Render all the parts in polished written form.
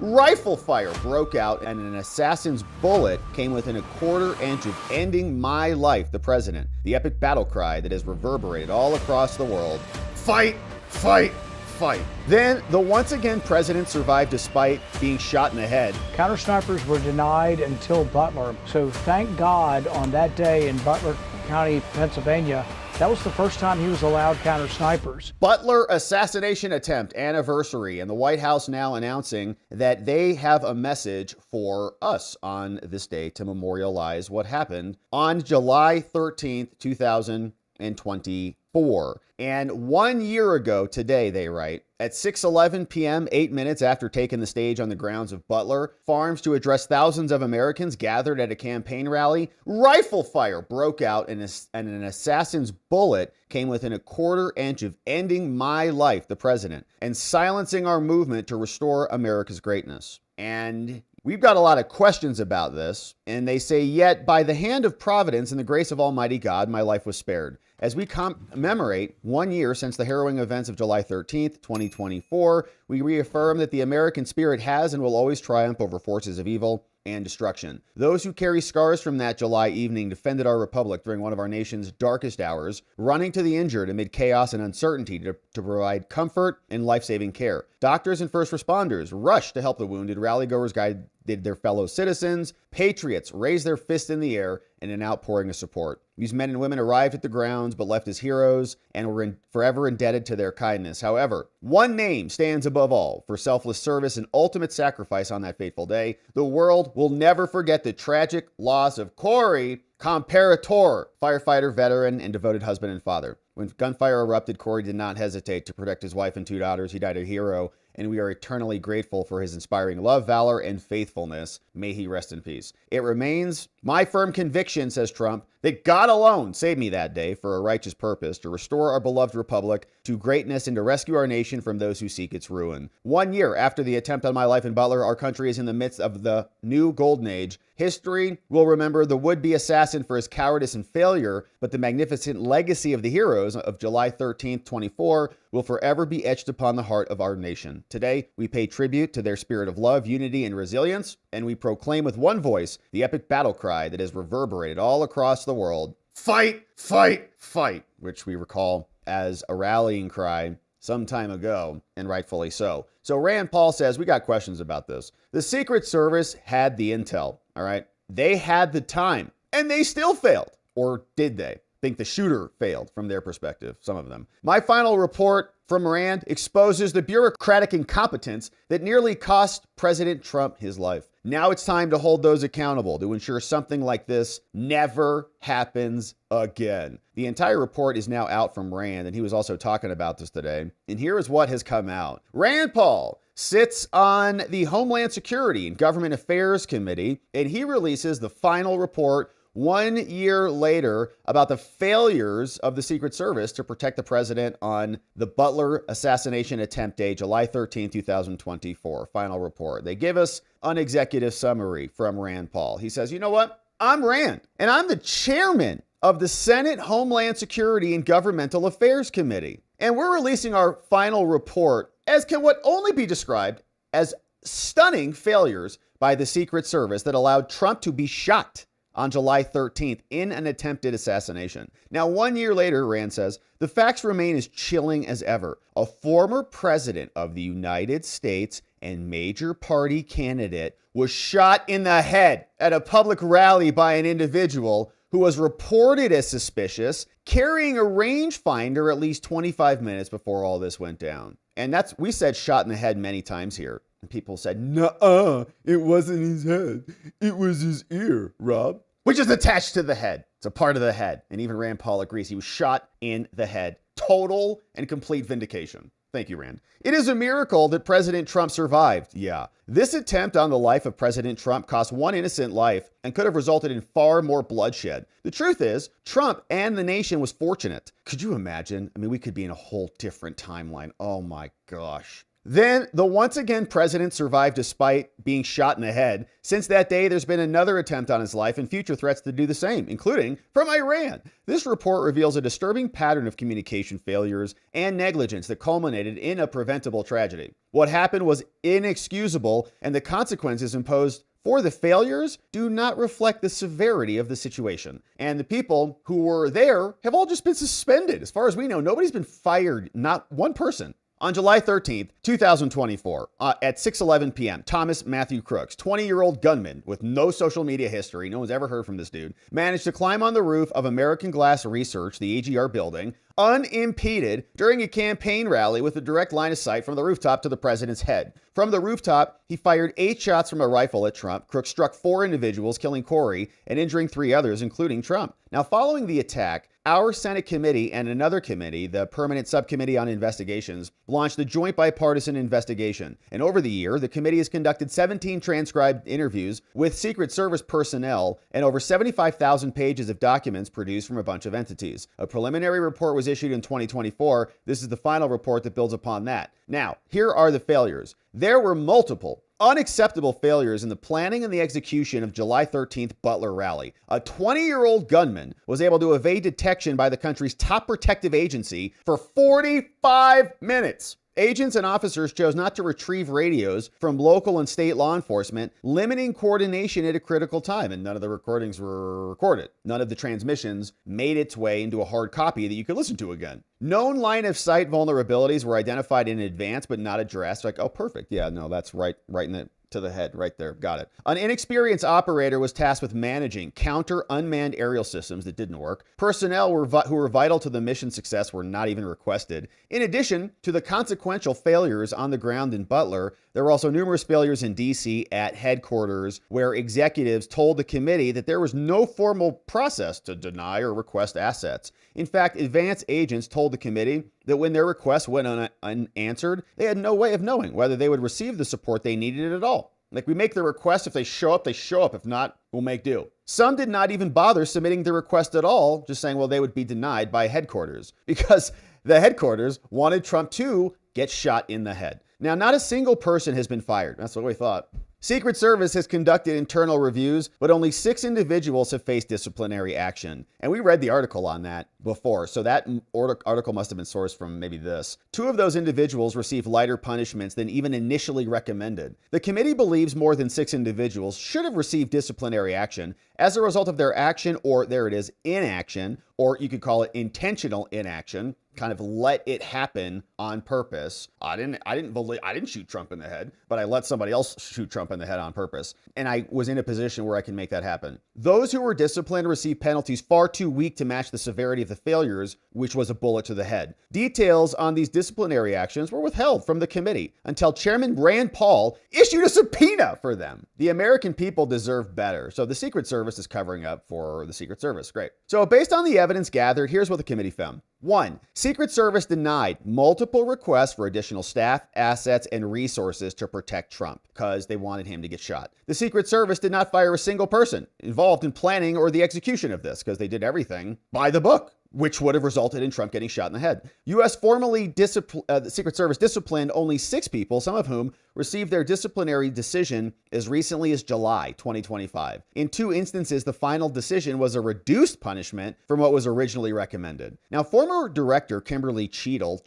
rifle fire broke out and an assassin's bullet came within a quarter inch of ending my life, the president. The epic battle cry that has reverberated all across the world. Fight, fight, fight. Then the once again president survived despite being shot in the head. Counter snipers were denied until Butler. So thank God on that day in Butler County, Pennsylvania, that was the first time he was allowed counter snipers. Butler assassination attempt anniversary, and the White House now announcing that they have a message for us on this day to memorialize what happened on July 13th, 2024. And 1 year ago today, they write, at 6:11 p.m., 8 minutes after taking the stage on the grounds of Butler Farms to address thousands of Americans gathered at a campaign rally, rifle fire broke out and an assassin's bullet came within a quarter inch of ending my life, the president, and silencing our movement to restore America's greatness. And we've got a lot of questions about this, and they say, yet by the hand of providence and the grace of Almighty God, my life was spared. As we commemorate 1 year since the harrowing events of July 13th, 2024, we reaffirm that the American spirit has and will always triumph over forces of evil and destruction. Those who carry scars from that July evening defended our republic during one of our nation's darkest hours, running to the injured amid chaos and uncertainty to provide comfort and life-saving care. Doctors and first responders rushed to help the wounded. Rallygoers guided their fellow citizens. Patriots raised their fists in the air in an outpouring of support. These men and women arrived at the grounds but left as heroes and were forever indebted to their kindness. However, one name stands above all for selfless service and ultimate sacrifice on that fateful day. The world will never forget the tragic loss of Corey Comparator, firefighter, veteran, and devoted husband and father. When gunfire erupted, Corey did not hesitate to protect his wife and two daughters. He died a hero, and we are eternally grateful for his inspiring love, valor, and faithfulness. May he rest in peace. It remains my firm conviction, says Trump, that God alone saved me that day for a righteous purpose, to restore our beloved republic to greatness and to rescue our nation from those who seek its ruin. 1 year after the attempt on my life in Butler, our country is in the midst of the new golden age. History will remember the would-be assassin for his cowardice and failure, but the magnificent legacy of the heroes of July 13th, 24 will forever be etched upon the heart of our nation. Today, we pay tribute to their spirit of love, unity, and resilience, and we proclaim with one voice the epic battle cry that has reverberated all across the world. Fight, fight, fight, which we recall as a rallying cry some time ago, and rightfully so. So Rand Paul says, we got questions about this. The Secret Service had the intel, all right? They had the time, and they still failed. Or did they? I think the shooter failed from their perspective, some of them. My final report from Rand exposes the bureaucratic incompetence that nearly cost President Trump his life. Now it's time to hold those accountable to ensure something like this never happens again. The entire report is now out from Rand, and he was also talking about this today. And here is what has come out. Rand Paul sits on the Homeland Security and Government Affairs Committee, and he releases the final report 1 year later about the failures of the Secret Service to protect the president on the Butler assassination attempt day, July 13, 2024. Final report. They give us an executive summary from Rand Paul. He says, you know what? I'm Rand, and I'm the chairman of the Senate Homeland Security and Governmental Affairs Committee. And we're releasing our final report as can what only be described as stunning failures by the Secret Service that allowed Trump to be shot on July 13th in an attempted assassination. Now, 1 year later, Rand says, the facts remain as chilling as ever. A former president of the United States and major party candidate was shot in the head at a public rally by an individual who was reported as suspicious, carrying a rangefinder at least 25 minutes before all this went down. And we said shot in the head many times here. And people said, nuh-uh, it wasn't his head. It was his ear, Rob. Which is attached to the head. It's a part of the head. And even Rand Paul agrees he was shot in the head. Total and complete vindication. Thank you, Rand. It is a miracle that President Trump survived. Yeah. This attempt on the life of President Trump cost one innocent life and could have resulted in far more bloodshed. The truth is, Trump and the nation was fortunate. Could you imagine? I mean, we could be in a whole different timeline. Oh my gosh. Then the once again president survived despite being shot in the head. Since that day, there's been another attempt on his life and future threats to do the same, including from Iran. This report reveals a disturbing pattern of communication failures and negligence that culminated in a preventable tragedy. What happened was inexcusable, and the consequences imposed for the failures do not reflect the severity of the situation. And the people who were there have all just been suspended. As far as we know, nobody's been fired, not one person. On July 13th, 2024, at 6:11 p.m., Thomas Matthew Crooks, 20-year-old gunman with no social media history, no one's ever heard from this dude, managed to climb on the roof of American Glass Research, the AGR building, unimpeded during a campaign rally with a direct line of sight from the rooftop to the president's head. From the rooftop, he fired 8 shots from a rifle at Trump. Crooks struck 4 individuals, killing Corey and injuring 3 others, including Trump. Now, following the attack, our Senate committee and another committee, the Permanent Subcommittee on Investigations, launched a joint bipartisan investigation. And over the year, the committee has conducted 17 transcribed interviews with Secret Service personnel and over 75,000 pages of documents produced from a bunch of entities. A preliminary report was issued in 2024. This is the final report that builds upon that. Now, here are the failures. There were multiple unacceptable failures in the planning and the execution of July 13th Butler rally. A 20-year-old gunman was able to evade detection by the country's top protective agency for 45 minutes. Agents and officers chose not to retrieve radios from local and state law enforcement, limiting coordination at a critical time, and none of the recordings were recorded. None of the transmissions made its way into a hard copy that you could listen to again. Known line of sight vulnerabilities were identified in advance but not addressed. Like, oh, perfect. Yeah, no, that's right in the to the head right there. Got it. An inexperienced operator was tasked with managing counter unmanned aerial systems that didn't work. Personnel who were vital to the mission success were not even requested. In addition to the consequential failures on the ground in Butler, there were also numerous failures in D.C. at headquarters where executives told the committee that there was no formal process to deny or request assets. In fact, advance agents told the committee that when their requests went unanswered, they had no way of knowing whether they would receive the support they needed at all. Like, we make the request. If they show up, they show up. If not, we'll make do. Some did not even bother submitting the request at all, just saying, well, they would be denied by headquarters because the headquarters wanted Trump to get shot in the head. Now, not a single person has been fired. That's what we thought. Secret Service has conducted internal reviews, but only 6 individuals have faced disciplinary action. And we read the article on that before, so that article must have been sourced from maybe this. 2 of those individuals received lighter punishments than even initially recommended. The committee believes more than 6 individuals should have received disciplinary action as a result of their action, or there it is, inaction, or you could call it intentional inaction. Kind of let it happen on purpose. I didn't shoot Trump in the head, but I let somebody else shoot Trump in the head on purpose. And I was in a position where I can make that happen. Those who were disciplined received penalties far too weak to match the severity of the failures, which was a bullet to the head. Details on these disciplinary actions were withheld from the committee until Chairman Rand Paul issued a subpoena for them. The American people deserve better. So the Secret Service is covering up for the Secret Service. Great. So based on the evidence gathered, here's what the committee found. 1. Secret Service denied multiple requests for additional staff, assets, and resources to protect Trump because they wanted him to get shot. The Secret Service did not fire a single person involved in planning or the execution of this because they did everything by the book, which would have resulted in Trump getting shot in the head. The Secret Service disciplined only 6 people, some of whom received their disciplinary decision as recently as July 2025. In 2 instances, the final decision was a reduced punishment from what was originally recommended. Now, former director Kimberly Cheadle,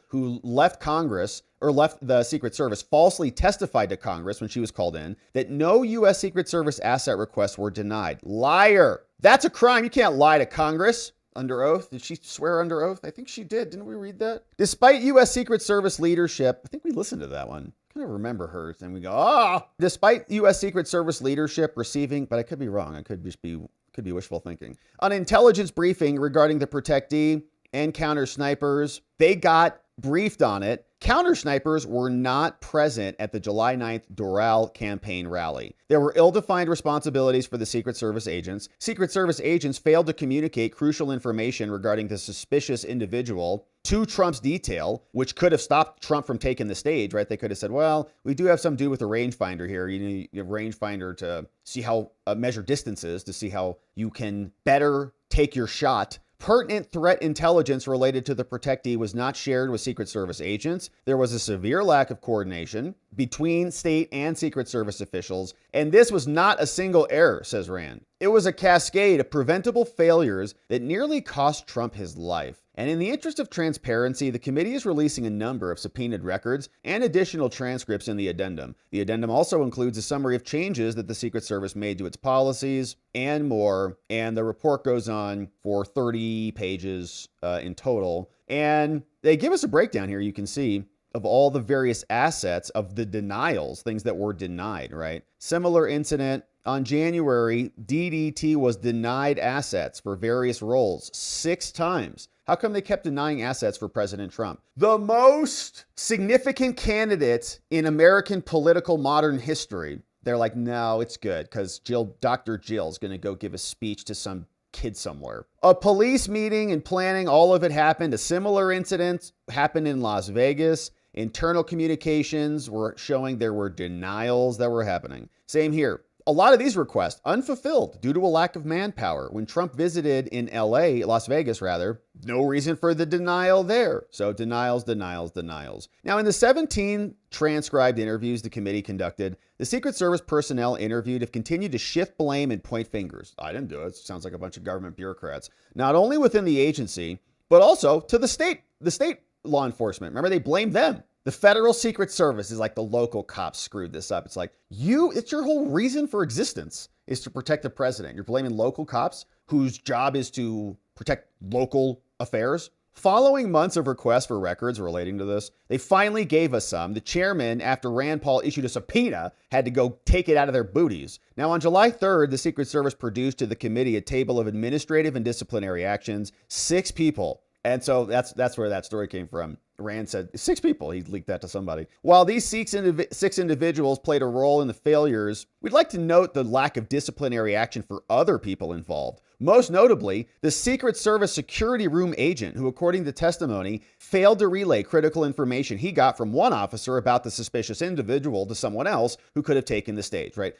who left the Secret Service, falsely testified to Congress when she was called in that no U.S. Secret Service asset requests were denied. Liar. That's a crime. You can't lie to Congress. Under oath? Did she swear under oath? I think she did. Didn't we read that? Despite U.S. Secret Service leadership, I think we listened to that one. I kind of remember her. And we go, Despite U.S. Secret Service leadership receiving, but I could be wrong. It could be wishful thinking. An intelligence briefing regarding the protectee and counter snipers, they got briefed on it. Counter snipers were not present at the July 9th Doral campaign rally. There were ill-defined responsibilities for the Secret Service agents. Secret Service agents failed to communicate crucial information regarding the suspicious individual to Trump's detail, which could have stopped Trump from taking the stage, right? They could have said, well, we do have some dude with a rangefinder here. You have rangefinder to see how measure distances, to see how you can better take your shot Pertinent threat intelligence related to the protectee was not shared with Secret Service agents. There was a severe lack of coordination between state and Secret Service officials, and this was not a single error, says Rand. It was a cascade of preventable failures that nearly cost Trump his life. And in the interest of transparency, the committee is releasing a number of subpoenaed records and additional transcripts in the addendum. The addendum also includes a summary of changes that the Secret Service made to its policies and more. And the report goes on for 30 pages in total. And they give us a breakdown here, you can see, of all the various assets of the denials, things that were denied, right? Similar incident. On January, DDT was denied assets for various roles 6 times. How come they kept denying assets for President Trump? The most significant candidate in American political modern history. They're like, no, it's good because Dr. Jill's going to go give a speech to some kid somewhere. A police meeting and planning, all of it happened. A similar incident happened in Las Vegas. Internal communications were showing there were denials that were happening. Same here. A lot of these requests unfulfilled due to a lack of manpower. When Trump visited in Las Vegas, no reason for the denial there. So denials. Now, in the 17 transcribed interviews the committee conducted, the Secret Service personnel interviewed have continued to shift blame and point fingers. I didn't do it. Sounds like a bunch of government bureaucrats. Not only within the agency, but also to the state law enforcement. Remember, they blamed them. The federal Secret Service is like the local cops screwed this up. It's like, it's your whole reason for existence is to protect the president. You're blaming local cops whose job is to protect local affairs. Following months of requests for records relating to this, they finally gave us some. The chairman, after Rand Paul issued a subpoena, had to go take it out of their booties. Now, on July 3rd, the Secret Service produced to the committee a table of administrative and disciplinary actions, 6 people. And so that's where that story came from. Rand said 6 people. He leaked that to somebody. While these 6 individuals played a role in the failures, we'd like to note the lack of disciplinary action for other people involved. Most notably, the Secret Service security room agent who, according to testimony, failed to relay critical information he got from one officer about the suspicious individual to someone else who could have taken the stage, right?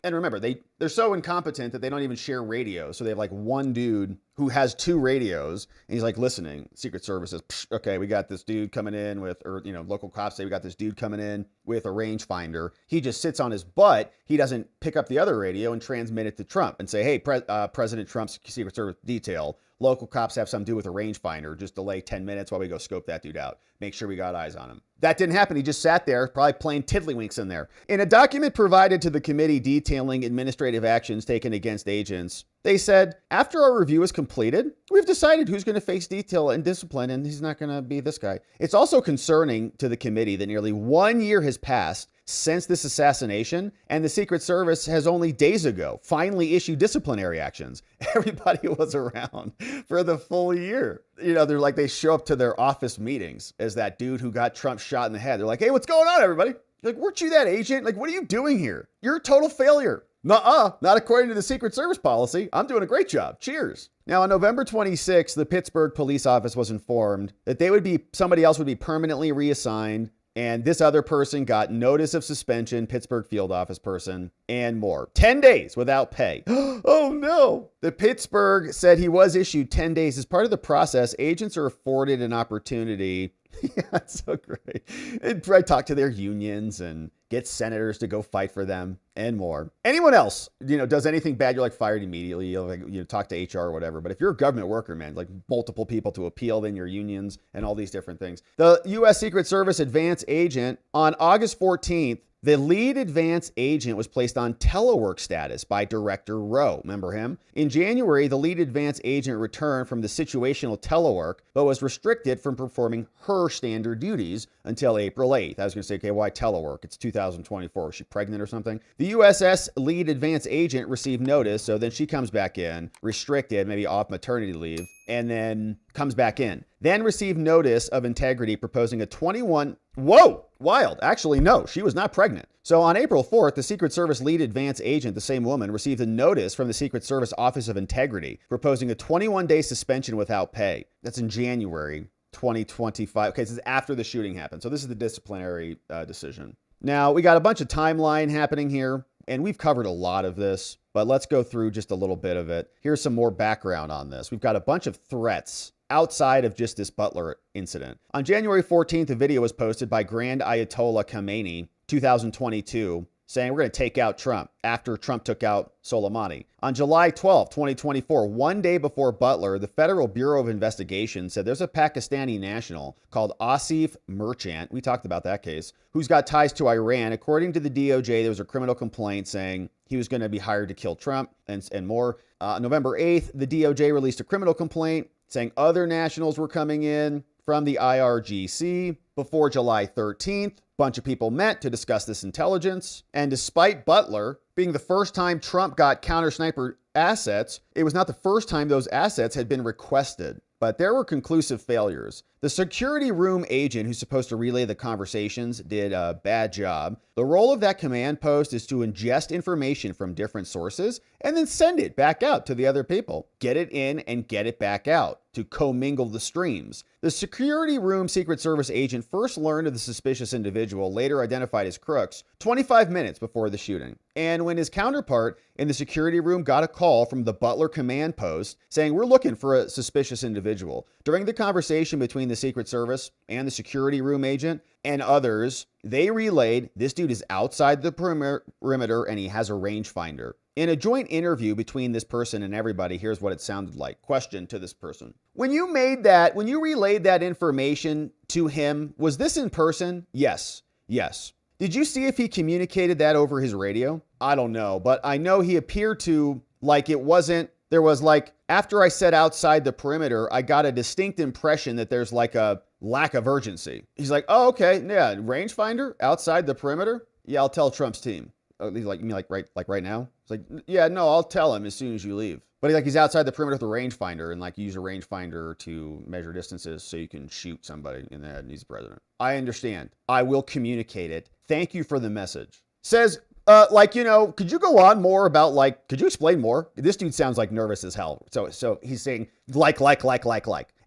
And remember, they're so incompetent that they don't even share radios. So they have like one dude who has 2 radios and he's like listening. Secret Service says, okay, we got this dude coming in with, local cops say we got this dude coming in with a rangefinder. He just sits on his butt. He doesn't pick up the other radio and transmit it to Trump and say, hey, President Trump's Secret Service detail. Local cops have something to do with a rangefinder. Just delay 10 minutes while we go scope that dude out. Make sure we got eyes on him. That didn't happen. He just sat there, probably playing tiddlywinks in there. In a document provided to the committee detailing administrative actions taken against agents, they said, after our review is completed, we've decided who's going to face detail and discipline, and he's not going to be this guy. It's also concerning to the committee that nearly 1 year has passed since this assassination, and the Secret Service has only days ago finally issued disciplinary actions. Everybody was around for the full year. They're like, they show up to their office meetings as that dude who got Trump shot in the head. They're like, hey, what's going on, everybody? Like, weren't you that agent? Like, what are you doing here? You're a total failure. Nuh-uh, not according to the Secret Service policy. I'm doing a great job. Cheers. Now, on November 26th, the Pittsburgh police office was informed that somebody else would be permanently reassigned. And this other person got notice of suspension, Pittsburgh field office person, and more. 10 days without pay. Oh no. The Pittsburgh said he was issued 10 days. As part of the process, agents are afforded an opportunity. Yeah, it's so great. And I talk to their unions and get senators to go fight for them and more. Anyone else, does anything bad, you're like fired immediately. You'll talk to HR or whatever. But if you're a government worker, man, like multiple people to appeal, then your unions and all these different things. The U.S. Secret Service advance agent on August 14th, the lead advance agent was placed on telework status by Director Rowe. Remember him? In January, the lead advance agent returned from the situational telework, but was restricted from performing her standard duties until April 8th. I was going to say, okay, why telework? It's 2024. Is she pregnant or something? The USS lead advance agent received notice, so then she comes back in, restricted, maybe off maternity leave, and then comes back in. Then received notice of integrity proposing a 21... Whoa! Wild. Actually, no, she was not pregnant. So on April 4th, the Secret Service lead advance agent, the same woman, received a notice from the Secret Service Office of Integrity proposing a 21-day suspension without pay. That's in January 2025. Okay, this is after the shooting happened. So this is the disciplinary decision. Now, we got a bunch of timeline happening here, and we've covered a lot of this. but let's go through just a little bit of it. Here's some more background on this. We've got a bunch of threats outside of just this Butler incident. On January 14th, a video was posted by Grand Ayatollah Khamenei, 2022, saying we're going to take out Trump after Trump took out Soleimani. On July 12, 2024, one day before Butler, the Federal Bureau of Investigation said there's a Pakistani national called Asif Merchant, we talked about that case, who's got ties to Iran. According to the DOJ, there was a criminal complaint saying he was going to be hired to kill Trump and more. November 8th, the DOJ released a criminal complaint saying other nationals were coming in from the IRGC. Before July 13th, a bunch of people met to discuss this intelligence. And despite Butler being the first time Trump got counter sniper assets, it was not the first time those assets had been requested. But there were conclusive failures. The security room agent who's supposed to relay the conversations did a bad job. The role of that command post is to ingest information from different sources and then send it back out to the other people. Get it in and get it back out to commingle the streams. The security room Secret Service agent first learned of the suspicious individual, later identified as Crooks, 25 minutes before the shooting. And when his counterpart in the security room got a call from the Butler command post saying, we're looking for a suspicious individual. During the conversation between the Secret Service and the security room agent and others, they relayed, this dude is outside the perimeter and he has a rangefinder. In a joint interview between this person and everybody, here's what it sounded like. Question to this person. When you relayed that information to him, was this in person? Yes. Yes. Did you see if he communicated that over his radio? I don't know, but I know he appeared to, like it wasn't, there was like, after I said outside the perimeter, I got a distinct impression that there's like a lack of urgency. He's like, oh, okay, yeah, rangefinder outside the perimeter? Yeah, I'll tell Trump's team. Oh, he's like, you mean like right now? It's like, yeah, no, I'll tell him as soon as you leave. But he's outside the perimeter with a rangefinder, and like you use a rangefinder to measure distances so you can shoot somebody in the head and he's the president. I understand. I will communicate it. Thank you for the message. Says, could you go on more about could you explain more? This dude sounds like nervous as hell. So he's saying like.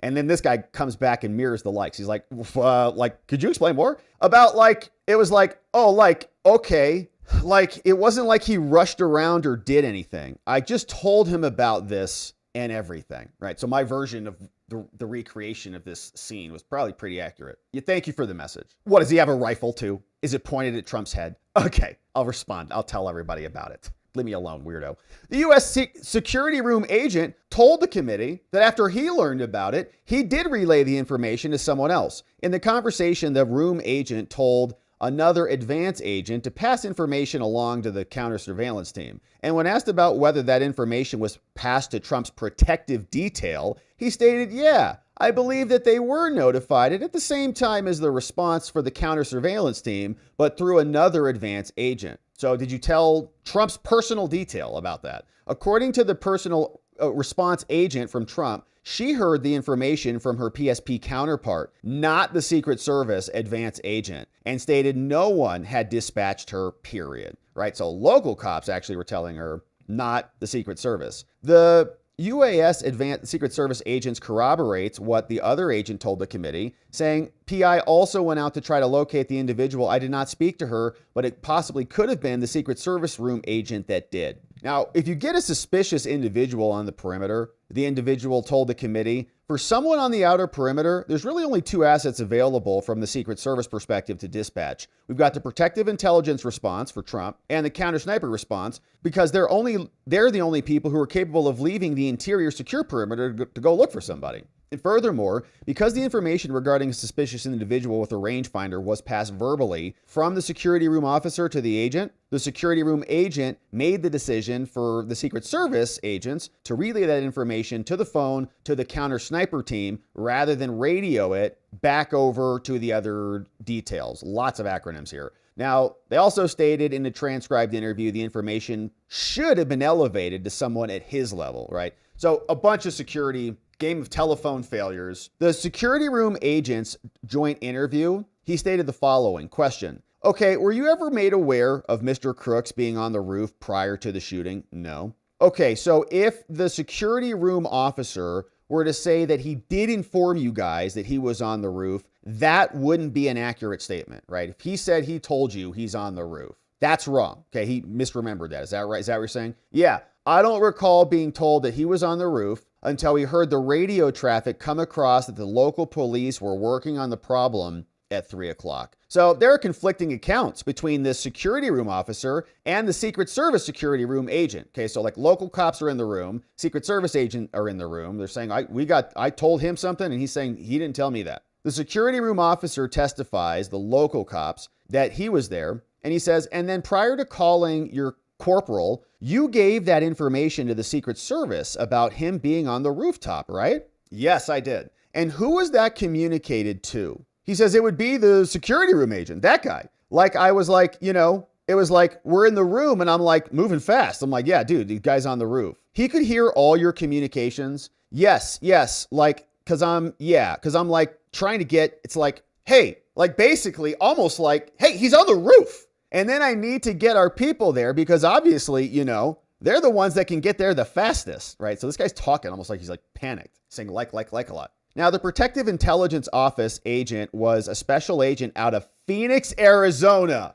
And then this guy comes back and mirrors the likes. He's like, could you explain more? About it was okay. It wasn't like he rushed around or did anything. I just told him about this and everything, right? So my version of the recreation of this scene was probably pretty accurate. Thank you for the message. What, does he have a rifle too? Is it pointed at Trump's head? Okay, I'll respond. I'll tell everybody about it. Leave me alone, weirdo. The U.S. security room agent told the committee that after he learned about it, he did relay the information to someone else. In the conversation, the room agent told another advance agent to pass information along to the counter surveillance team. And when asked about whether that information was passed to Trump's protective detail, he stated, yeah, I believe that they were notified at the same time as the response for the counter surveillance team, but through another advance agent. So did you tell Trump's personal detail about that? According to the personal response agent from Trump, she heard the information from her PSP counterpart, not the Secret Service advance agent, and stated no one had dispatched her, period. Right? So local cops actually were telling her, not the Secret Service. The UAS advanced Secret Service agents corroborates what the other agent told the committee, saying, PI also went out to try to locate the individual. I did not speak to her, but it possibly could have been the Secret Service room agent that did. Now, if you get a suspicious individual on the perimeter, the individual told the committee, for someone on the outer perimeter, there's really only two assets available from the Secret Service perspective to dispatch. We've got the protective intelligence response for Trump and the counter sniper response, because they're the only people who are capable of leaving the interior secure perimeter to go look for somebody. And furthermore, because the information regarding a suspicious individual with a rangefinder was passed verbally from the security room officer to the agent, the security room agent made the decision for the Secret Service agents to relay that information to the phone to the counter sniper team rather than radio it back over to the other details. Lots of acronyms here. Now, they also stated in the transcribed interview the information should have been elevated to someone at his level, right? So a bunch of security game of telephone failures. The security room agent's joint interview, he stated the following. Question. Okay, were you ever made aware of Mr. Crooks being on the roof prior to the shooting? No. Okay, so if the security room officer were to say that he did inform you guys that he was on the roof, that wouldn't be an accurate statement, right? If he said he told you he's on the roof, That's wrong. Okay, he misremembered that. Is that right? Is that what you're saying? Yeah. I don't recall being told that he was on the roof until he heard the radio traffic come across that the local police were working on the problem at 3 o'clock. So there are conflicting accounts between this security room officer and the Secret Service security room agent. Okay, so like local cops are in the room, Secret Service agent are in the room. They're saying, I told him something, and he's saying he didn't tell me that. The security room officer testifies, the local cops, that he was there, and he says, and then prior to calling your corporal, you gave that information to the Secret Service about him being on the rooftop, right? Yes, I did. And who was that communicated to? He says it would be the security room agent, that guy. Like, I was like, it was like, we're in the room and I'm like moving fast. I'm like, yeah, dude, the guy's on the roof. He could hear all your communications. Yes. Like, cause I'm like trying to get, it's like, hey, like basically almost like, hey, he's on the roof. And then I need to get our people there because obviously, they're the ones that can get there the fastest, right? So this guy's talking almost like he's like panicked, saying like a lot. Now, the Protective Intelligence Office agent was a special agent out of Phoenix, Arizona.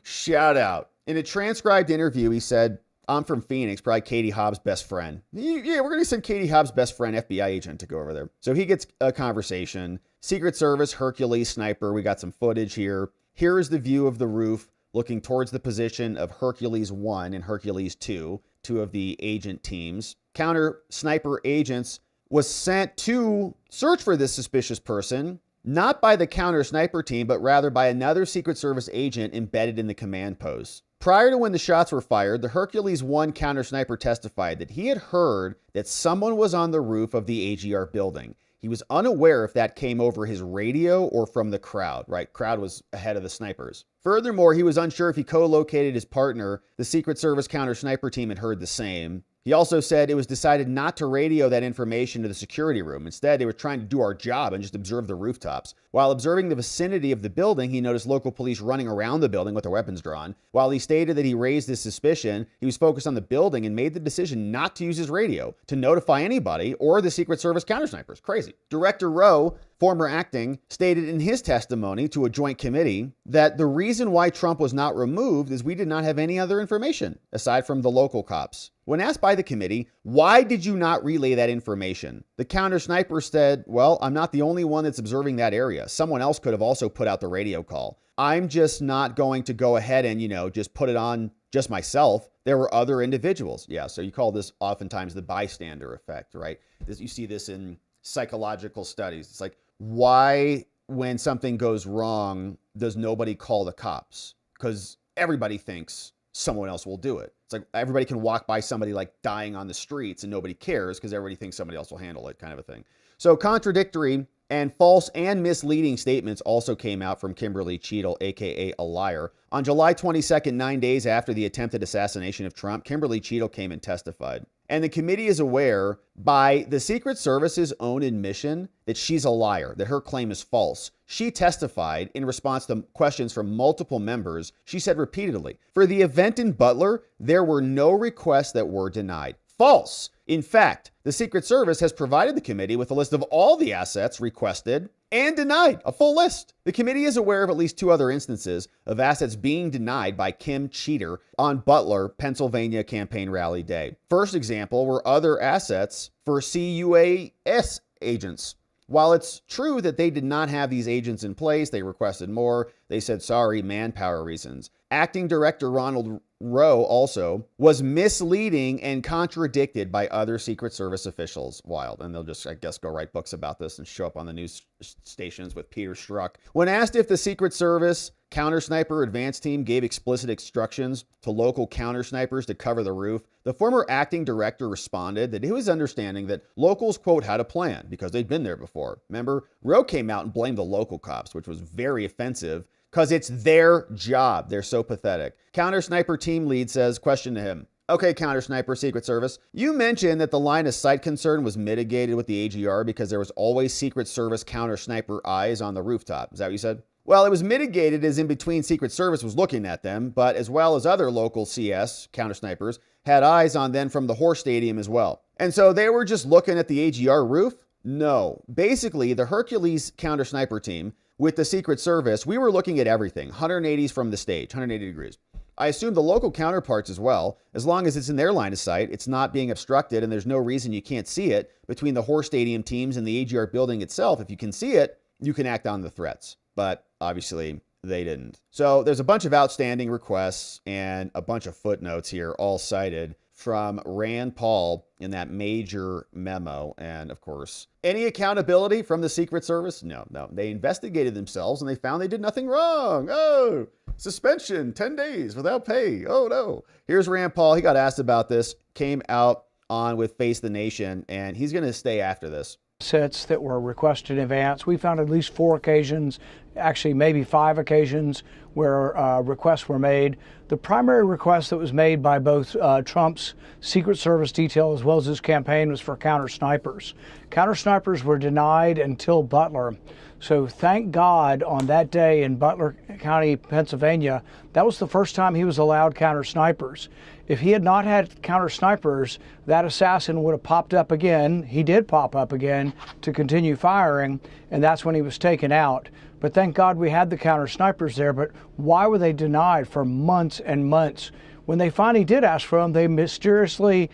Shout out. In a transcribed interview, he said, I'm from Phoenix, probably Katie Hobbs' best friend. Yeah, we're going to send Katie Hobbs' best friend, FBI agent, to go over there. So he gets a conversation. Secret Service, Hercules, sniper. We got some footage here. Here is the view of the roof looking towards the position of Hercules 1 and Hercules 2, two of the agent teams. Counter sniper agents was sent to search for this suspicious person, not by the counter sniper team, but rather by another Secret Service agent embedded in the command post. Prior to when the shots were fired, the Hercules 1 counter sniper testified that he had heard that someone was on the roof of the AGR building. He was unaware if that came over his radio or from the crowd, right? Crowd was ahead of the snipers. Furthermore, he was unsure if he co-located his partner. The Secret Service counter sniper team had heard the same. He also said it was decided not to radio that information to the security room. Instead, they were trying to do our job and just observe the rooftops. While observing the vicinity of the building, he noticed local police running around the building with their weapons drawn. While he stated that he raised his suspicion, he was focused on the building and made the decision not to use his radio to notify anybody or the Secret Service countersnipers. Crazy. Director Rowe, former acting, stated in his testimony to a joint committee that the reason why Trump was not removed is we did not have any other information aside from the local cops. When asked by the committee, why did you not relay that information? The counter sniper said, well, I'm not the only one that's observing that area. Someone else could have also put out the radio call. I'm just not going to go ahead and, just put it on just myself. There were other individuals. Yeah, so you call this oftentimes the bystander effect, right? You see this in psychological studies. It's like, why, when something goes wrong, does nobody call the cops? Because everybody thinks someone else will do it. It's like everybody can walk by somebody like dying on the streets and nobody cares because everybody thinks somebody else will handle it, kind of a thing. So contradictory and false and misleading statements also came out from Kimberly Cheadle, aka a liar. On July 22nd, 9 days after the attempted assassination of Trump, Kimberly Cheadle came and testified. And the committee is aware by the Secret Service's own admission that she's a liar, that her claim is false. She testified in response to questions from multiple members. She said repeatedly, for the event in Butler, there were no requests that were denied. False. In fact, the Secret Service has provided the committee with a list of all the assets requested and denied, a full list. The committee is aware of at least two other instances of assets being denied by Kim Cheater on Butler, Pennsylvania campaign rally day. First example were other assets for CUAS agents. While it's true that they did not have these agents in place, they requested more. They said, sorry, manpower reasons. Acting Director Ronald Rowe also was misleading and contradicted by other Secret Service officials. Wild. And they'll just, I guess, go write books about this and show up on the news stations with Peter Strzok. When asked if the Secret Service counter sniper advance team gave explicit instructions to local counter snipers to cover the roof, the former acting director responded that it was understanding that locals, quote, had a plan because they'd been there before. Remember, Rowe came out and blamed the local cops, which was very offensive because it's their job. They're so pathetic. Counter sniper team lead says, question to him. Okay, counter sniper, Secret Service. You mentioned that the line of sight concern was mitigated with the AGR because there was always Secret Service counter sniper eyes on the rooftop. Is that what you said? Well, it was mitigated as in between Secret Service was looking at them, but as well as other local CS counter snipers had eyes on them from the Horse Stadium as well. And so they were just looking at the AGR roof? No. Basically, the Hercules counter sniper team with the Secret Service, we were looking at everything, 180s from the stage, 180 degrees. I assume the local counterparts as well. As long as it's in their line of sight, it's not being obstructed, and there's no reason you can't see it between the horse stadium teams and the AGR building itself. If you can see it, you can act on the threats. But obviously, they didn't. So there's a bunch of outstanding requests and a bunch of footnotes here, all cited from Rand Paul in that major memo. And of course, any accountability from the Secret Service? No. They investigated themselves and they found they did nothing wrong. Oh, suspension, 10 days without pay. Oh no. Here's Rand Paul. He got asked about this, came out on with Face the Nation, and he's going to stay after this. Sets that were requested in advance. We found at least 4 occasions, actually maybe 5 occasions, where requests were made. The primary request that was made by both Trump's Secret Service detail as well as his campaign was for counter snipers. Counter snipers were denied until Butler. So thank God on that day in Butler County, Pennsylvania, that was the first time he was allowed counter snipers. If he had not had counter snipers, that assassin would have popped up again. He did pop up again to continue firing, and that's when he was taken out. But thank God we had the counter snipers there. But why were they denied for months and months? When they finally did ask for them, they mysteriously,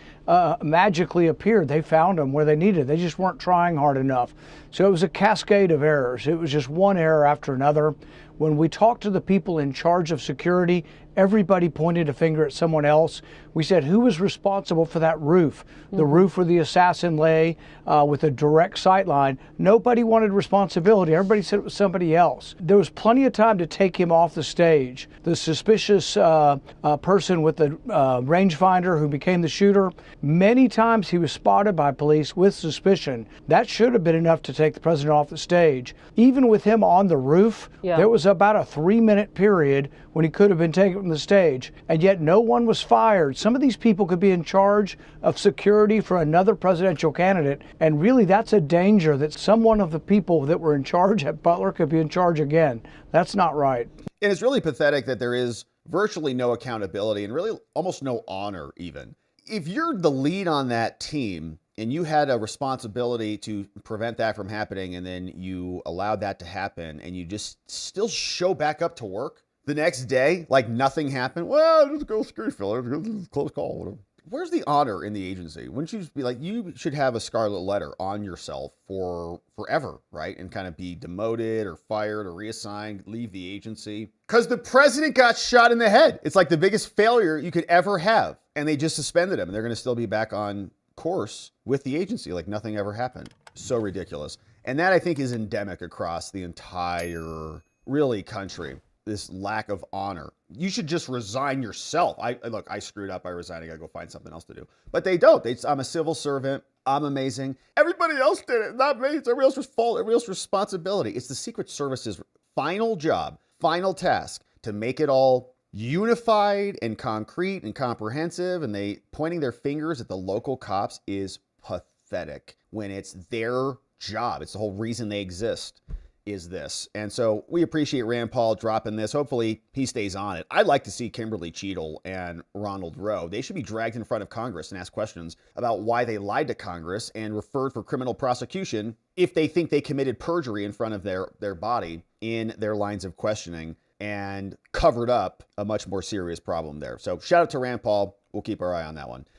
magically appeared. They found them where they needed. They just weren't trying hard enough. So it was a cascade of errors. It was just one error after another. When we talked to the people in charge of security, everybody pointed a finger at someone else. We said, who was responsible for that roof? The roof where the assassin lay with a direct sight line. Nobody wanted responsibility. Everybody said it was somebody else. There was plenty of time to take him off the stage. The suspicious person with the rangefinder who became the shooter, many times he was spotted by police with suspicion. That should have been enough to take the president off the stage. Even with him on the roof, there was about a 3-minute period when he could have been taken from the stage, and yet no one was fired. Some of these people could be in charge of security for another presidential candidate, and really that's a danger that some one of the people that were in charge at Butler could be in charge again. That's not right. And it's really pathetic that there is virtually no accountability and really almost no honor even. If you're the lead on that team and you had a responsibility to prevent that from happening, and then you allowed that to happen, and you just still show back up to work the next day like nothing happened. Well, just go security filler, close call, whatever. Where's the honor in the agency? Wouldn't you just be like, you should have a scarlet letter on yourself for forever, right? And kind of be demoted or fired or reassigned, leave the agency. Because the president got shot in the head. It's like the biggest failure you could ever have. And they just suspended him, and they're going to still be back on course with the agency like nothing ever happened. So ridiculous. And that, I think, is endemic across the entire, really, country. This lack of honor. You should just resign yourself. Look, I screwed up. I resigned. I got to go find something else to do. But they don't. I'm a civil servant. I'm amazing. Everybody else did it. Not me. It's everybody else's fault. Everybody else's responsibility. It's the Secret Service's final job, final task to make it all unified and concrete and comprehensive. And they pointing their fingers at the local cops is pathetic when it's their job. It's the whole reason they exist. Is this. And so we appreciate Rand Paul dropping this. Hopefully he stays on it. I'd like to see Kimberly Cheadle and Ronald Rowe. They should be dragged in front of Congress and asked questions about why they lied to Congress and referred for criminal prosecution if they think they committed perjury in front of their body in their lines of questioning and covered up a much more serious problem there. So shout out to Rand Paul. We'll keep our eye on that one.